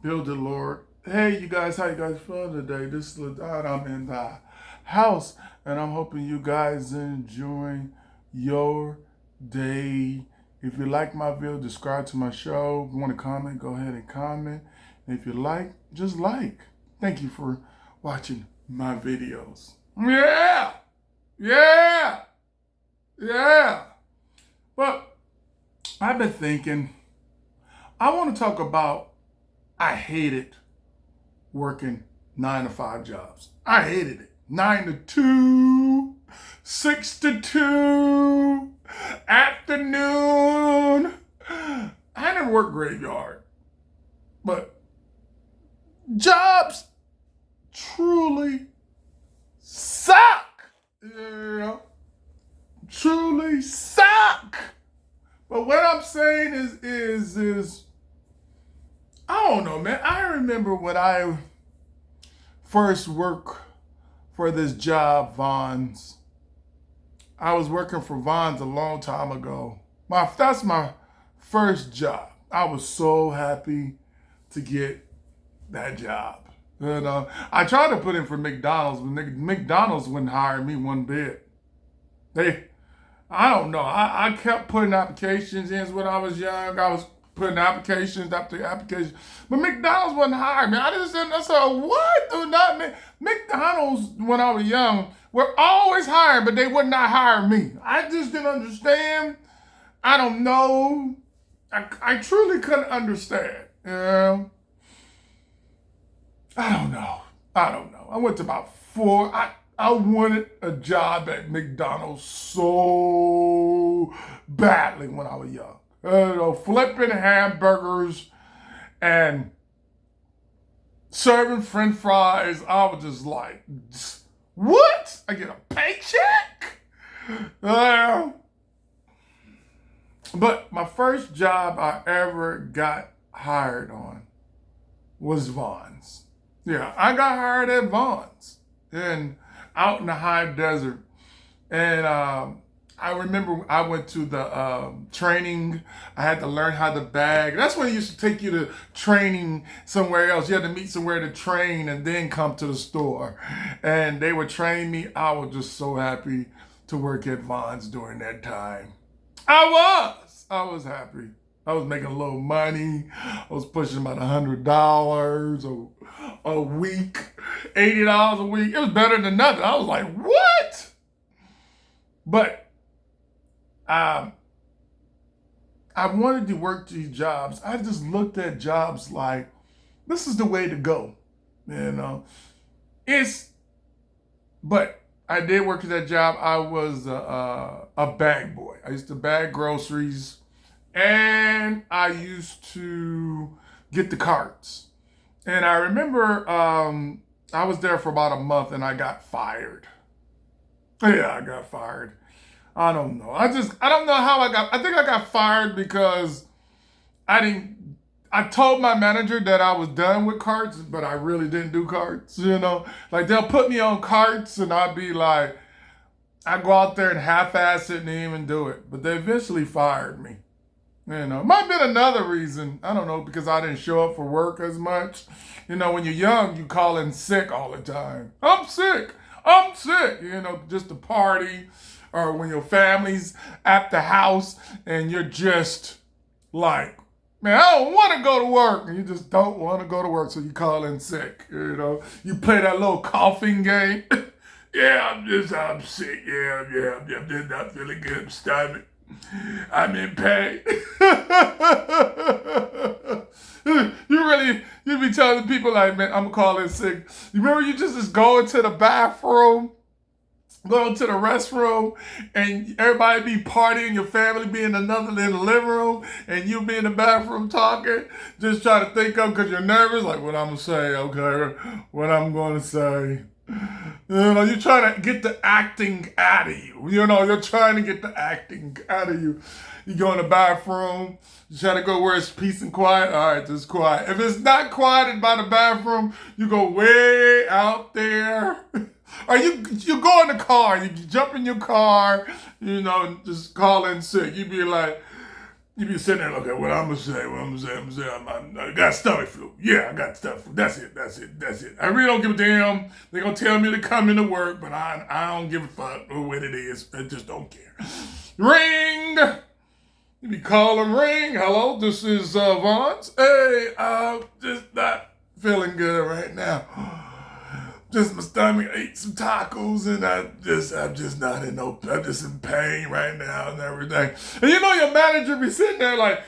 Build it, Lord. Hey, you guys, how you guys feeling today? This is Ladon. I'm in the house, and I'm hoping you guys enjoying your day. If you like my video, subscribe to my show. If you want to comment, go ahead and comment. And if you like, just like. Thank you for watching my videos. Yeah, yeah, yeah. But I've been thinking, I want to talk about I hated working 9 to 5 jobs. I hated it. 9 to 2, 6 to 2, afternoon. I never worked graveyard, but jobs truly suck. Yeah, truly suck. But what I'm saying is I don't know, man. I remember when I first worked for this job, Vons. I was working for Vons a long time ago. That's my first job. I was so happy to get that job. I tried to put in for McDonald's, but McDonald's wouldn't hire me one bit. I don't know. I kept putting applications in when I was young. I was putting applications after applications. But McDonald's wasn't hiring me. I said, what? Do not McDonald's, when I was young, were always hiring, but they would not hire me. I just didn't understand. I don't know. I truly couldn't understand. Yeah. I don't know. I went to about 4. I wanted a job at McDonald's so badly when I was young. Flipping hamburgers and serving French fries. I was just like, what? I get a paycheck? But my first job I ever got hired on was Vons. Yeah, I got hired at Vons and out in the high desert. And I remember I went to the training. I had to learn how to bag. That's when they used to take you to training somewhere else. You had to meet somewhere to train and then come to the store. And they would train me. I was just so happy to work at Vons during that time. I was happy. I was making a little money. I was pushing about $100 a week, $80 a week. It was better than nothing. I was like, what? But I wanted to work these jobs. I just looked at jobs like, this is the way to go. But I did work at that job. I was a bag boy. I used to bag groceries. And I used to get the carts. And I remember I was there for about a month and I got fired. Yeah, I got fired. I don't know. I don't know how I think I got fired because I told my manager that I was done with carts, but I really didn't do carts, Like they'll put me on carts and I'd be like, I go out there and half-ass it and didn't even do it. But they eventually fired me. It might have been another reason. I don't know, because I didn't show up for work as much. When you're young, you call in sick all the time. I'm sick. Just to party. Or when your family's at the house and you're just like, man, I don't want to go to work. And you just don't want to go to work, so you call in sick. You play that little coughing game. Yeah, I'm sick. Yeah, I'm just not feeling good. Stomach. I'm in pain. You be telling people like, man, I'm calling sick. You remember you just go into the bathroom, go into the restroom, and everybody be partying, your family be in another little living room, and you be in the bathroom talking, just trying to think of, because you're nervous, like what I'm going to say, okay, what I'm going to say. You're trying to get the acting out of you. You're trying to get the acting out of you. You go in the bathroom, you try to go where it's peace and quiet. All right, just quiet. If it's not quiet by the bathroom, you go way out there. Or you go in the car, you jump in your car, just call in sick. You be like, You be sitting there looking, what I'm gonna say, I got stomach flu. Yeah, I got stomach flu. That's it. I really don't give a damn. They're gonna tell me to come into work, but I don't give a fuck what it is. I just don't care. Ring! You be calling ring. Hello, this is Vons. Hey, just not feeling good right now. Just my stomach ate some tacos and I'm just not in no, I'm just in pain right now and everything. And your manager be sitting there like,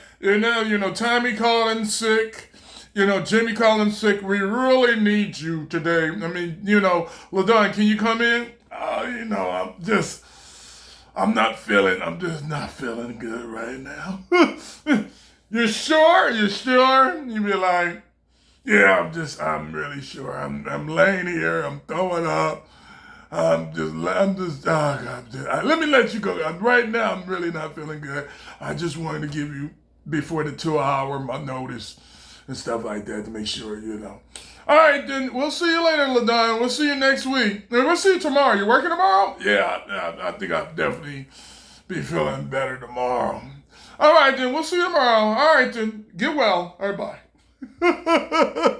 Tommy calling sick, Jimmy calling sick. We really need you today. I mean, LaDon, can you come in? I'm just not feeling good right now. You sure? You be like, yeah, I'm really sure. I'm laying here. I'm throwing up. Oh God. Let me let you go. Right now, I'm really not feeling good. I just wanted to give you, before the 2 hour, my notice and stuff like that to make sure, All right, then we'll see you later, LaDon. We'll see you next week. And we'll see you tomorrow. You working tomorrow? Yeah, I think I'll definitely be feeling better tomorrow. All right, then we'll see you tomorrow. All right, then get well. All right, bye.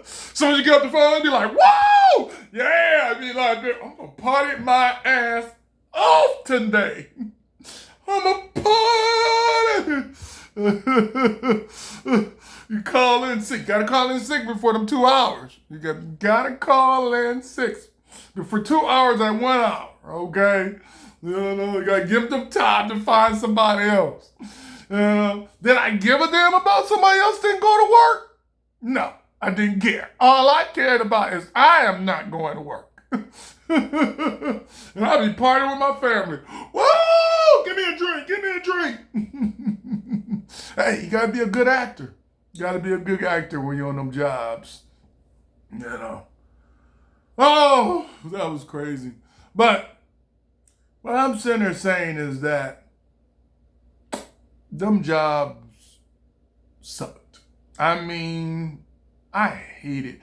So when you get off the phone, be like, whoa! Yeah, I be like, I'm gonna party my ass off today. I'm a party. You call in sick. Gotta call in sick before them 2 hours. You gotta call in sick. For 2 hours at 1 hour, okay? You gotta give them time to find somebody else. Did I give a damn about somebody else didn't go to work? No, I didn't care. All I cared about is I am not going to work. And I'll be partying with my family. Whoa! Give me a drink. Hey, you gotta be a good actor. You gotta be a good actor when you're on them jobs. Oh, that was crazy. But what I'm sitting there saying is that them jobs sucked. I mean, I hated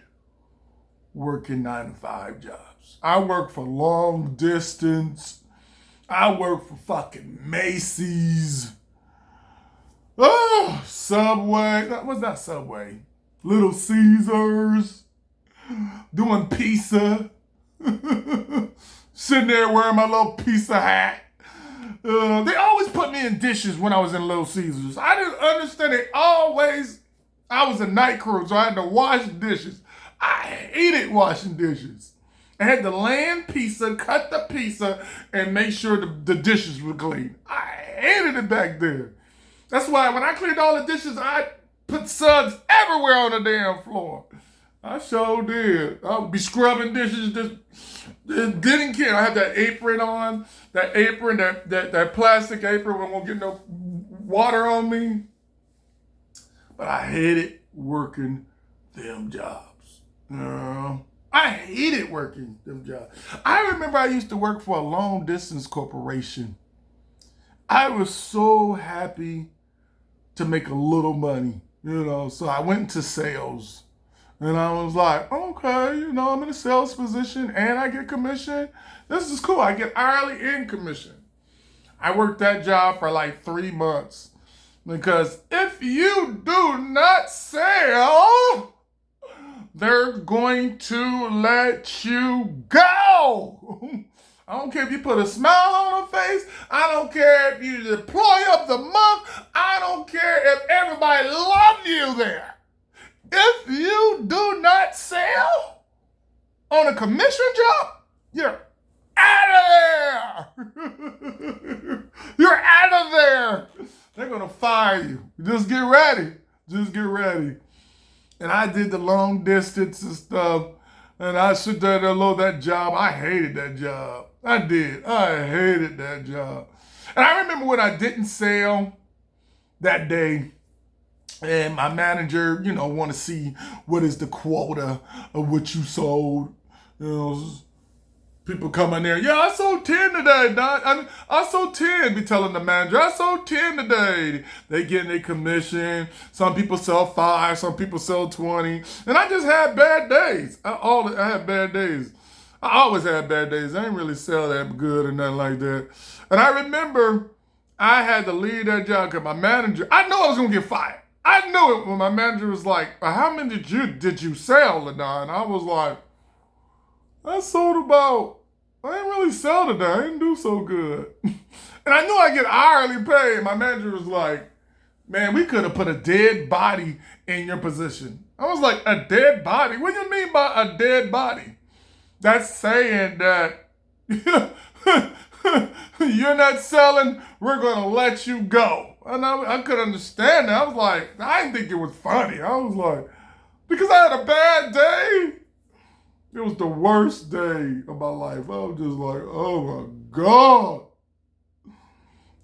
working 9-to-5 jobs. I worked for long distance. I worked for fucking Macy's. Oh, Subway. That was not Subway. Little Caesars. Doing pizza. Sitting there wearing my little pizza hat. They always put me in dishes when I was in Little Caesars. I didn't understand it. I was a night crew, so I had to wash dishes. I hated washing dishes. I had to land pizza, cut the pizza, and make sure the dishes were clean. I hated it back then. That's why when I cleaned all the dishes, I put suds everywhere on the damn floor. I sure did. I would be scrubbing dishes, just didn't care. I had that apron on, that plastic apron when I won't get no water on me. But I hated working them jobs. I hated working them jobs. I remember I used to work for a long distance corporation. I was so happy to make a little money, so I went into sales. And I was like, okay, I'm in a sales position and I get commission. This is cool. I get hourly and commission. I worked that job for like 3 months. Because if you do not sell, they're going to let you go. I don't care if you put a smile on her face. I don't care if you employee of the month. I don't care if everybody loves you there. If you do not sell on a commission job, you're out of there. You're out of there. They're going to fire you. Just get ready. And I did the long distance and stuff. And I sit there and load that job. I hated that job. I did. I hated that job. And I remember when I didn't sell that day. And my manager, want to see what is the quota of what you sold. People come in there, yeah, I sold 10 today, Don. I sold 10, be telling the manager, I sold 10 today. They getting their commission. Some people sell 5, some people sell 20. And I just had bad days. I had bad days. I always had bad days. I didn't really sell that good or nothing like that. And I remember I had to leave that job because my manager, I knew I was going to get fired. I knew it when my manager was like, how many did you sell, LaDon? I was like, I sold about, I didn't really sell today. I didn't do so good. And I knew I'd get hourly pay. My manager was like, man, we could have put a dead body in your position. I was like, a dead body? What do you mean by a dead body? That's saying that you're not selling, we're going to let you go. And I could understand that. I was like, I didn't think it was funny. I was like, because I had a bad day. It was the worst day of my life. I was just like, oh my God.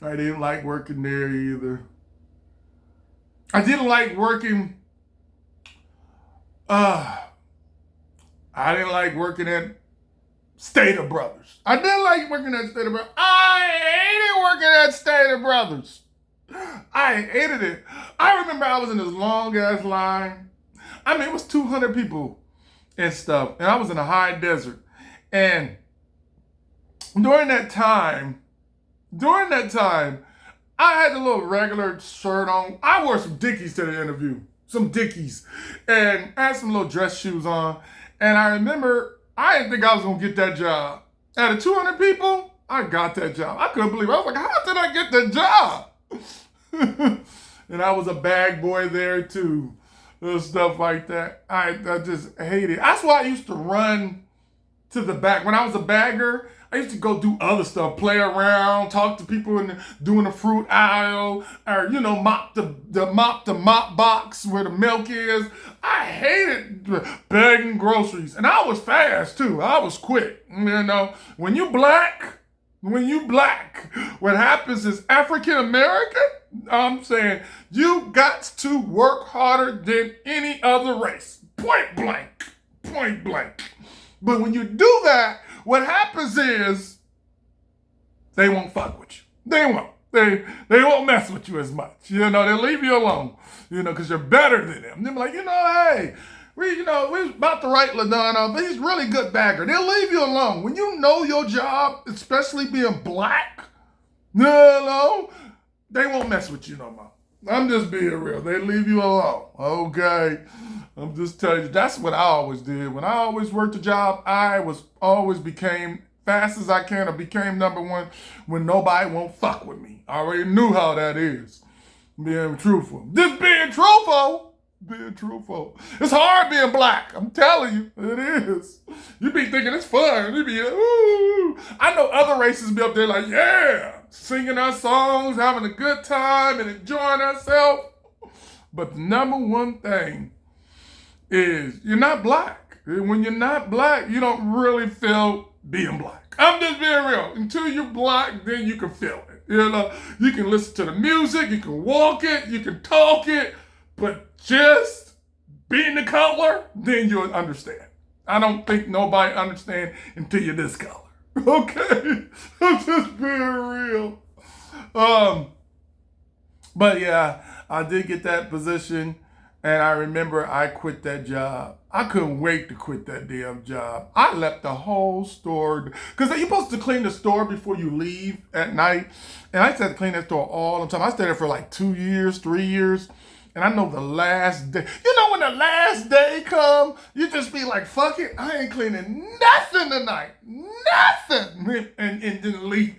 I didn't like working there either. I didn't like working, I didn't like working at Stater Brothers. I didn't like working at Stater Brothers. I hated working at Stater Brothers. I hated it. I remember I was in this long ass line. I mean, it was 200 people and stuff. And I was in a high desert. And during that time, I had a little regular shirt on. I wore some Dickies to the interview. Some Dickies. And I had some little dress shoes on. And I remember I didn't think I was going to get that job. Out of 200 people, I got that job. I couldn't believe it. I was like, how did I get the job? And I was a bag boy there too. Stuff like that. I just hated it. That's why I used to run to the back. When I was a bagger, I used to go do other stuff, play around, talk to people in doing the fruit aisle, or mop the mop box where the milk is. I hated bagging groceries, and I was fast too. I was quick. When you black, what happens is African American. I'm saying you got to work harder than any other race. Point blank. But when you do that, what happens is they won't fuck with you. They won't. They won't mess with you as much. They'll leave you alone, because you're better than them. They're like, hey, we're about to write LaDon up, but he's a really good bagger. They'll leave you alone. When you know your job, especially being black, they won't mess with you no more. I'm just being real. They leave you alone. Okay. I'm just telling you, that's what I always did. When I always worked a job, I always became fast as I can or became number one when nobody won't fuck with me. I already knew how that is. Being truthful. Just being truthful. It's hard being black. I'm telling you, it is. You be thinking it's fun. You be, ooh. I know other races be up there like, yeah, singing our songs, having a good time and enjoying ourselves. But the number one thing is you're not black. When you're not black, you don't really feel being black. I'm just being real. Until you're black, then you can feel it. You can listen to the music, you can walk it, you can talk it, but just being the color, then you'll understand. I don't think nobody understands until you're this color. Okay? I'm just being real. But yeah, I did get that position, and I remember I quit that job. I couldn't wait to quit that damn job. I left the whole store, because you're supposed to clean the store before you leave at night, and I used to have to clean that store all the time. I stayed there for like 2 years, 3 years, and I know the last day, when the last day come, you just be like, fuck it, I ain't cleaning nothing tonight, nothing, and then leave.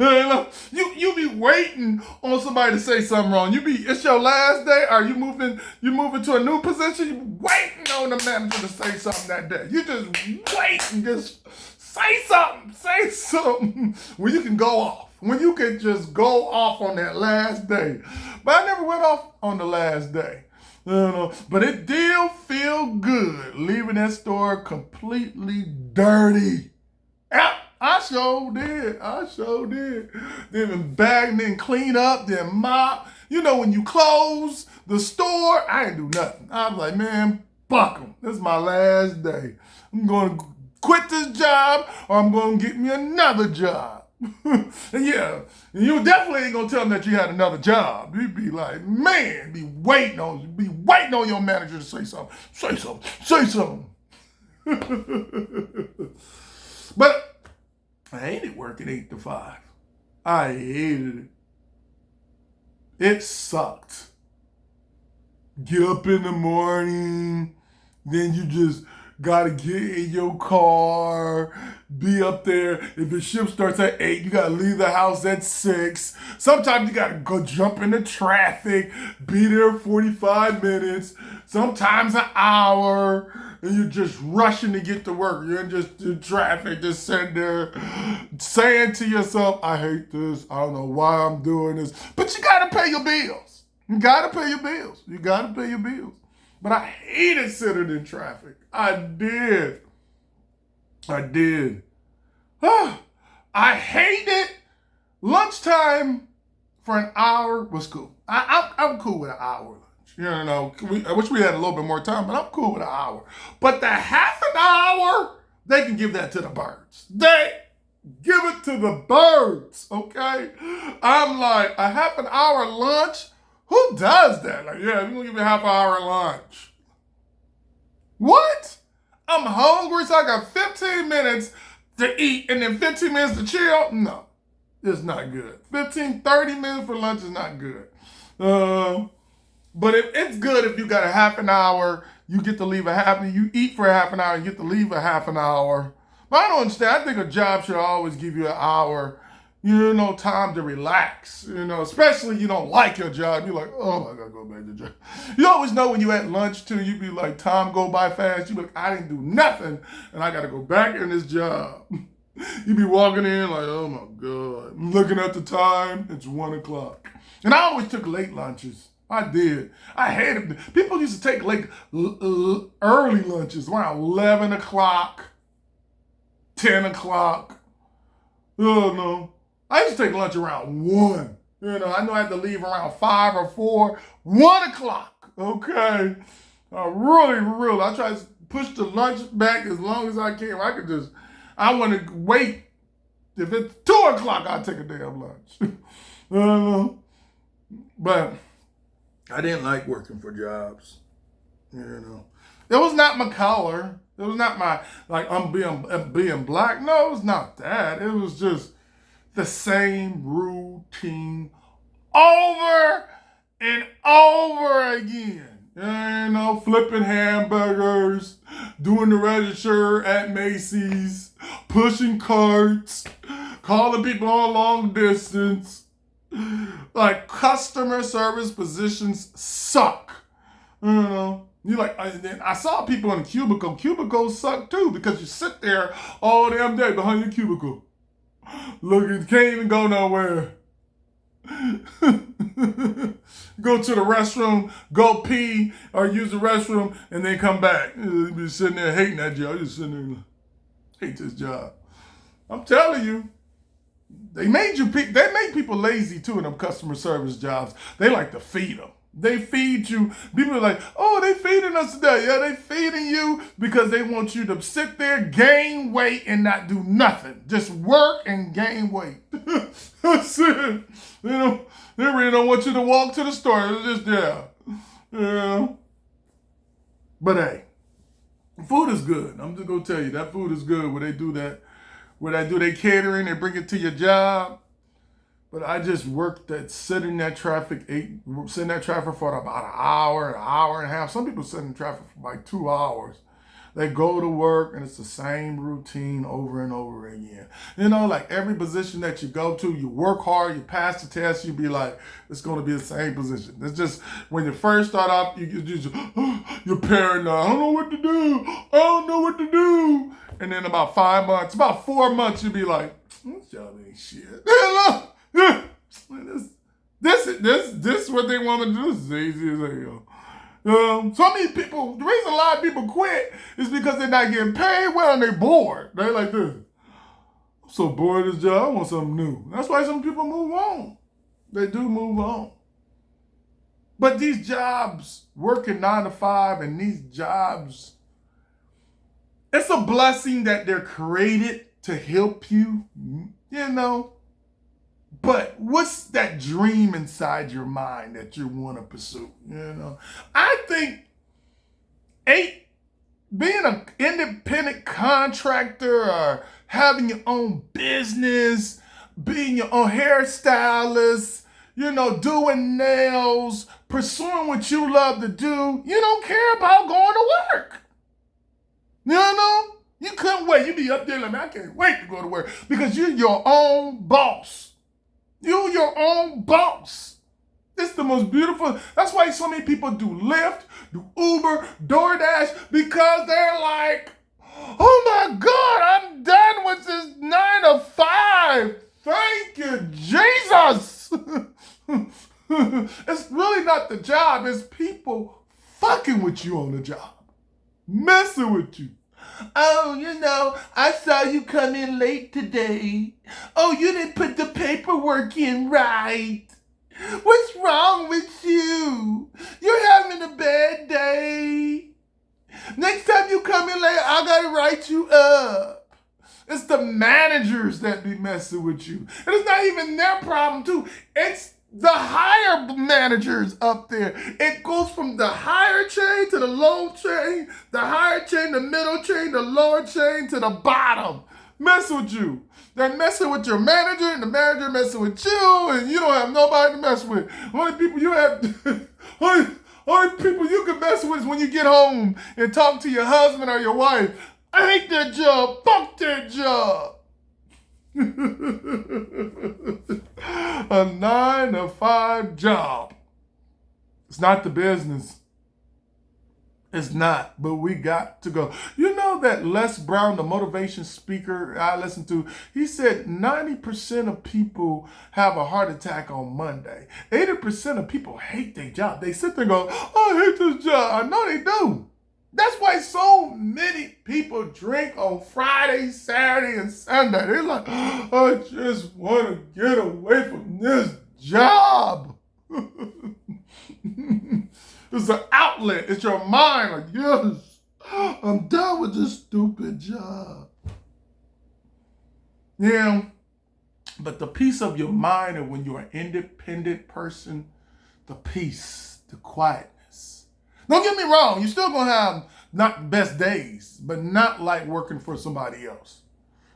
You be waiting on somebody to say something wrong. It's your last day, or you moving to a new position, you waiting on the manager to say something that day. You just wait and just say something when you can go off. When you can just go off on that last day. But I never went off on the last day. But it did feel good leaving that store completely dirty. Yep, I sure did. Then bag, then clean up, then mop. When you close the store, I ain't do nothing. I was like, man, fuck them. This is my last day. I'm going to quit this job, or I'm going to get me another job. And yeah, you definitely ain't gonna tell them that you had another job. You'd be like, man, be waiting on your manager to say something. But I hated working 8 to 5. I hated it. It sucked. Get up in the morning, then you just gotta get in your car, be up there. If your shift starts at 8, you gotta leave the house at 6. Sometimes you gotta go jump into traffic, be there 45 minutes, sometimes an hour, and you're just rushing to get to work. You're just in traffic, just sitting there saying to yourself, I hate this, I don't know why I'm doing this. But you gotta pay your bills. You gotta pay your bills. You gotta pay your bills. But I hated sitting in traffic. I did. I hated lunchtime for an hour was cool. I'm cool with an hour lunch. You know, I wish we had a little bit more time, but I'm cool with an hour. But the half an hour, they can give that to the birds. They give it to the birds, okay? I'm like, a half an hour lunch? Who does that? Like, yeah, we're gonna give you a half hour lunch. What? I'm hungry, so I got 15 minutes to eat and then 15 minutes to chill? No, it's not good. 15, 30 minutes for lunch is not good. But it's good if you got a half an hour, you get to leave you eat for a half an hour, and you get to leave a half an hour. But I don't understand. I think a job should always give you an hour, time to relax, especially you don't like your job. You're like, oh, I gotta go back to job. You always know when you at lunch too, you be like, time go by fast. You be like, I didn't do nothing and I gotta go back in this job. You be walking in like, oh my God. I'm looking at the time, it's 1 o'clock. And I always took late lunches. I did. I hated it. People used to take like early lunches around 11 o'clock, 10 o'clock. Oh no. I used to take lunch around 1. I know I had to leave around 5 or 4. 1 o'clock, okay? I try to push the lunch back as long as I can. I want to wait. If it's 2 o'clock, I'll take a damn lunch. But I didn't like working for jobs, It was not my color. It was not my, I'm being black. No, it was not that. It was just the same routine over and over again. Flipping hamburgers, doing the register at Macy's, pushing carts, calling people on long distance. Like, customer service positions suck. I saw people in a cubicle. Cubicles suck too because you sit there all damn day behind your cubicle. Look, you can't even go nowhere. Go to the restroom, go pee, or use the restroom, and then come back. You be sitting there hating that job. You're sitting there like, hate this job. I'm telling you, they make people lazy too in them customer service jobs. They like to feed them. They feed you. People are like, oh, they feeding us today. Yeah, they feeding you because they want you to sit there, gain weight, and not do nothing. Just work and gain weight. That's it. They really don't want you to walk to the store. It's just there. But hey, food is good. I'm just going to tell you, that food is good when they do that. When they do their catering, they bring it to your job. But I just worked sitting in that traffic for about an hour and a half. Some people sit in traffic for like 2 hours. They go to work and it's the same routine over and over again. Like every position that you go to, you work hard, you pass the test, you be like, it's going to be the same position. It's just when you first start off, you're paranoid. I don't know what to do. And then about 4 months, you be like, this job ain't shit. This is what they want to do. This is easy as hell. So many people, the reason a lot of people quit is because they're not getting paid well and they're bored. They're like this. I'm so bored of this job, I want something new. That's why some people move on. They do move on. But these jobs, working 9 to 5, and these jobs, it's a blessing that they're created to help you, But what's that dream inside your mind that you want to pursue? I think being an independent contractor or having your own business, being your own hairstylist, doing nails, pursuing what you love to do. You don't care about going to work. You couldn't wait. You be up there like, man, I can't wait to go to work because you're your own boss. You're your own boss. It's the most beautiful. That's why so many people do Lyft, do Uber, DoorDash, because they're like, oh my God, I'm done with this 9 to 5. Thank you, Jesus. It's really not the job. It's people fucking with you on the job, messing with you. Oh, I saw you come in late today. Oh, you didn't put the paperwork in right. What's wrong with you? You're having a bad day. Next time you come in late, I gotta write you up. It's the managers that be messing with you. And it's not even their problem, too. It's the higher managers up there. It goes from the higher chain to the low chain, the higher chain, the middle chain, the lower chain to the bottom. Mess with you. They're messing with your manager, and the manager messing with you, and you don't have nobody to mess with. Only people you have, only people you can mess with is when you get home and talk to your husband or your wife. I hate that job. Fuck that job. A 9 to 5 job. It's not the business. It's not, but we got to go. You know that Les Brown, the motivation speaker I listened to, he said 90% of people have a heart attack on Monday. 80% of people hate their job. They sit there and go, I hate this job. I know they do. That's why so many people drink on Friday, Saturday, and Sunday. They're like, I just want to get away from this job. It's an outlet. It's your mind. Like, yes, I'm done with this stupid job. Yeah, but the peace of your mind, and when you're an independent person, the peace, the quietness. Don't get me wrong. You're still going to have not the best days, but not like working for somebody else.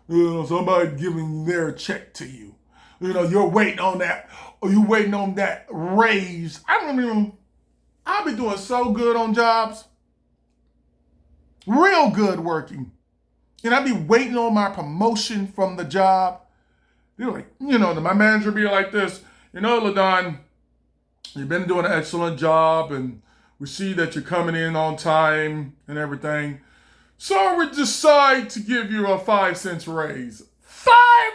Somebody giving their check to you. You're waiting on that, or you're waiting on that raise. I've been doing so good on jobs. Real good working. And I'd be waiting on my promotion from the job. They're like, my manager be like this, LaDon, you've been doing an excellent job, and we see that you're coming in on time and everything. So we decide to give you a 5 cents raise. 5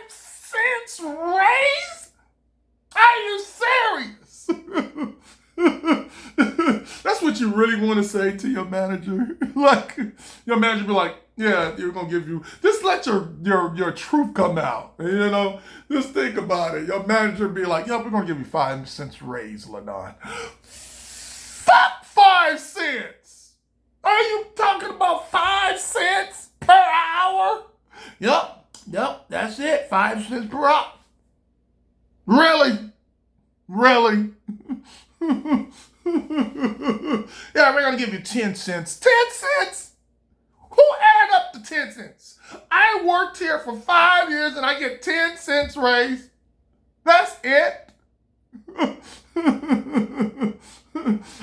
cents raise? Are you serious? That's what you really want to say to your manager. Like, your manager be like, yeah, you're going to give you, just let your truth come out. Just think about it. Your manager be like, yeah, we're going to give you 5 cents raise, LaDon. Fuck 5 cents. Are you talking about 5 cents per hour? Yep, that's it. 5 cents per hour. Really? Yeah, we're going to give you 10 cents. 10 cents? Who added up the 10 cents? I worked here for 5 years and I get 10 cents raise. That's it.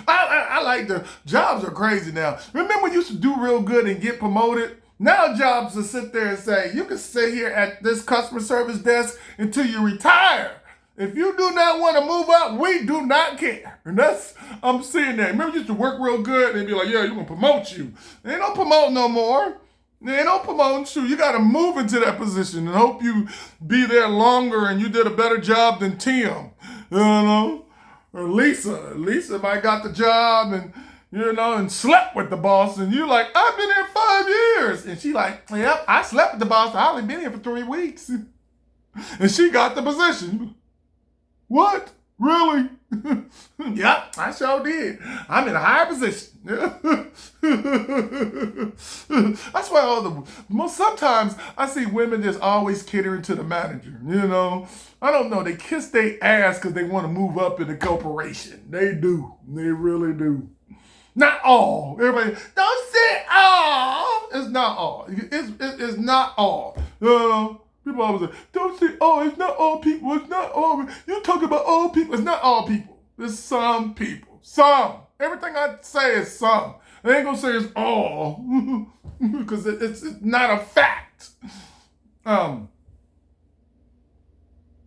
I like the jobs are crazy now. Remember when you used to do real good and get promoted? Now jobs will sit there and say, you can sit here at this customer service desk until you retire. If you do not want to move up, we do not care. And I'm seeing that. Remember you used to work real good and they'd be like, yeah, we're going to promote you. They don't promote no more. They don't promote you. You got to move into that position and hope you be there longer and you did a better job than Tim. Or Lisa. Lisa might got the job and, and slept with the boss. And you're like, I've been here 5 years. And she like, yep, I slept with the boss. I only been here for 3 weeks. And she got the position. What? Really? Yep, I sure did. I'm in a higher position. That's why sometimes I see women just always catering to the manager. I don't know. They kiss their ass because they want to move up in the corporation. They do. They really do. Not all. Everybody, don't say all. It's not all. It's not all. People always say, don't say, oh, it's not all people. It's not all. You talk about all people. It's not all people. It's some people. Some. Everything I say is some. I ain't gonna say it's all because it's not a fact.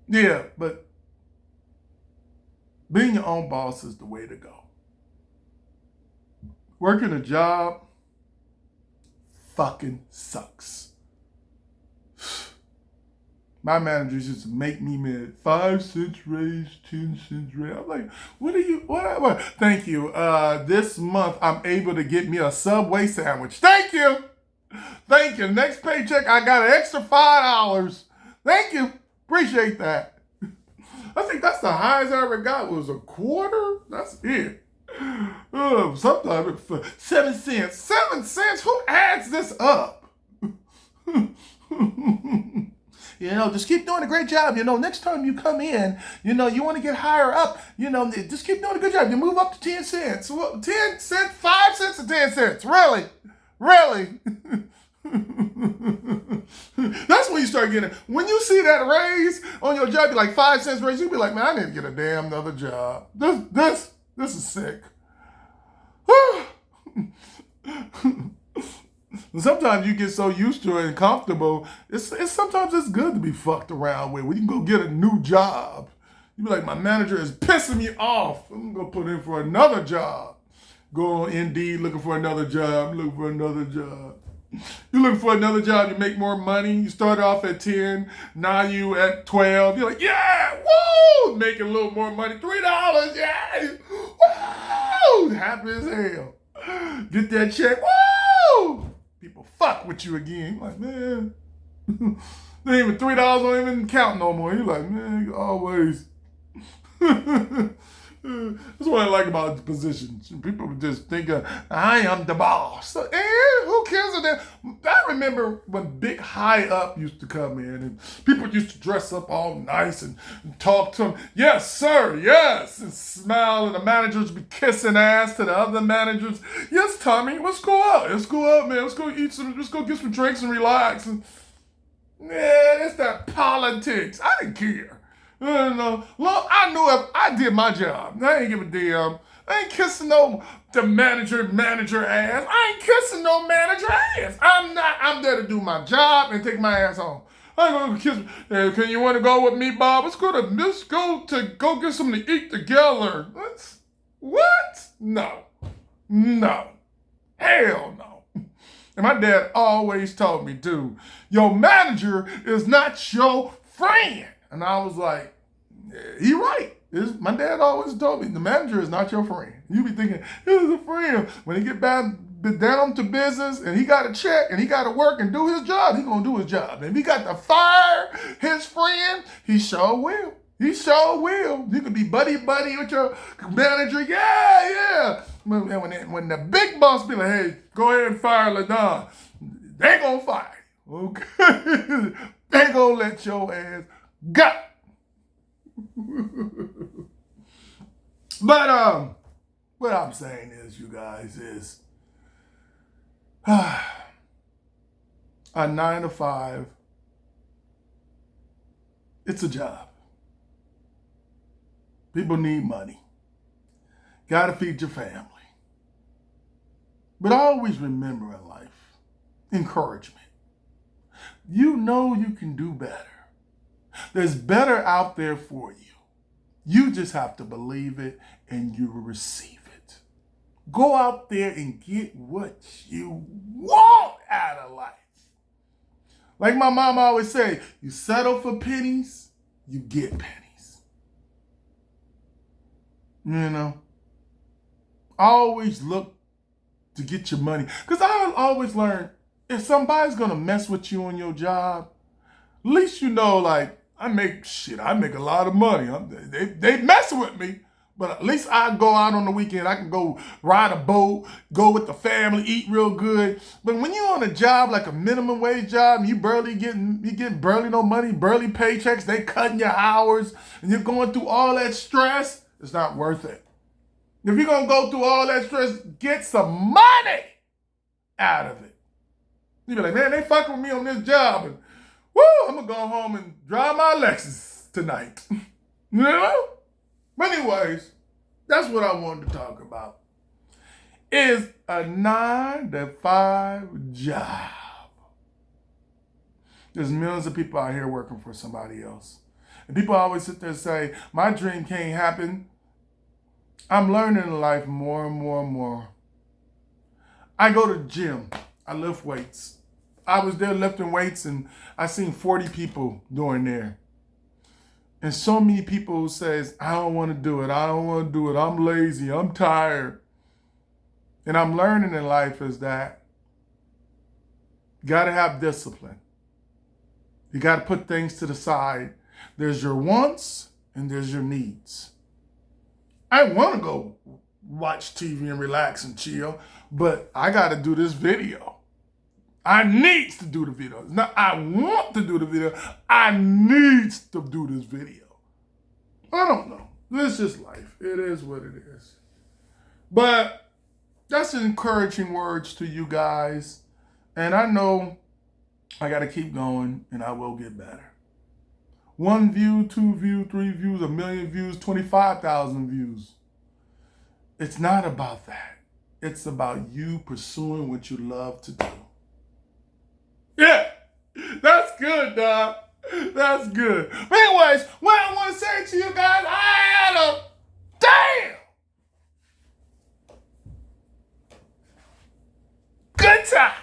Yeah, but being your own boss is the way to go. Working a job fucking sucks. My managers used to make me mad. 5 cents raise, 10 cents raise. I'm like, what? Thank you. This month I'm able to get me a Subway sandwich. Thank you. Thank you. Next paycheck I got an extra $5. Thank you. Appreciate that. I think that's the highest I ever got was a quarter. That's it. Sometimes 7 cents. 7 cents? Who adds this up? Just keep doing a great job. Next time you come in, you want to get higher up, just keep doing a good job. You move up to 10 cents. Well, 10 cents, 5 cents to 10 cents. Really? Really? That's when you start getting, when you see that raise on your job, you're like 5 cents raise, you'll be like, man, I need to get a damn another job. This is sick. Sometimes you get so used to it and comfortable, sometimes it's good to be fucked around with. When you can go get a new job, you be like, my manager is pissing me off. I'm going to put in for another job. Go on Indeed looking for another job, looking for another job. You looking for another job, you make more money. You start off at 10, now you at 12. You're like, yeah, woo! Making a little more money, $3, yeah! Woo! Happy as hell. Get that check, woo! People fuck with you again. You're like, man, they even $3 don't even count no more. You're like, man, you always. That's what I like about the position. People just think I am the boss. And who cares of that? I remember when Big High Up used to come in and people used to dress up all nice and talk to them. Yes, sir, yes. And smile and the managers be kissing ass to the other managers. Yes, Tommy, let's go out. Let's go out, man. Let's go get some drinks and relax. And, yeah, that's that politics. I didn't care. I knew if I did my job. I ain't give a damn. I ain't kissing the manager ass. I ain't kissing no manager ass. I'm there to do my job and take my ass home. I ain't gonna kiss. Hey, can you want to go with me, Bob? Let's go go get something to eat together. What? No. Hell no. And my dad always told me, dude, your manager is not your friend. And I was like, yeah, he right. My dad always told me, the manager is not your friend. You be thinking, he's a friend. When he get down to business and he got to check and he got to work and do his job, he going to do his job. And if he got to fire his friend, he sure will. He sure will. You could be buddy with your manager. Yeah. When the big boss be like, hey, go ahead and fire LaDon, they going to fire you. Okay? They going to let your ass go. But what I'm saying is, you guys, is a 9 to 5, it's a job. People need money. Gotta feed your family. But always remember in life, encouragement. You know you can do better. There's better out there for you. You just have to believe it and you will receive it. Go out there and get what you want out of life. Like my mom always say, you settle for pennies, you get pennies. Always look to get your money. Because I always learn, if somebody's going to mess with you on your job, at least I make a lot of money. They messing with me, but at least I go out on the weekend. I can go ride a boat, go with the family, eat real good. But when you're on a job like a minimum wage job, and you getting barely no money, barely paychecks, they cutting your hours, and you're going through all that stress, it's not worth it. If you're gonna go through all that stress, get some money out of it. You be like, man, they fucking with me on this job, and Woo, I'm going to go home and drive my Lexus tonight. You know? But anyways, that's what I wanted to talk about. Is a 9-to-5 job. There's millions of people out here working for somebody else. And people always sit there and say, my dream can't happen. I'm learning in life more and more and more. I go to the gym. I lift weights. I was there lifting weights and I seen 40 people doing there. And so many people says, I don't want to do it. I don't want to do it. I'm lazy. I'm tired. And I'm learning in life is that you got to have discipline. You got to put things to the side. There's your wants and there's your needs. I want to go watch TV and relax and chill, but I got to do this video. I need to do the video. Now, I want to do the video. I need to do this video. I don't know. This is life. It is what it is. But that's encouraging words to you guys. And I know I got to keep going and I will get better. 1 view, 2 views, 3 views, 1 million views, 25,000 views. It's not about that. It's about you pursuing what you love to do. Yeah, that's good, dog. That's good. But anyways, what I want to say to you guys, I had a damn good time.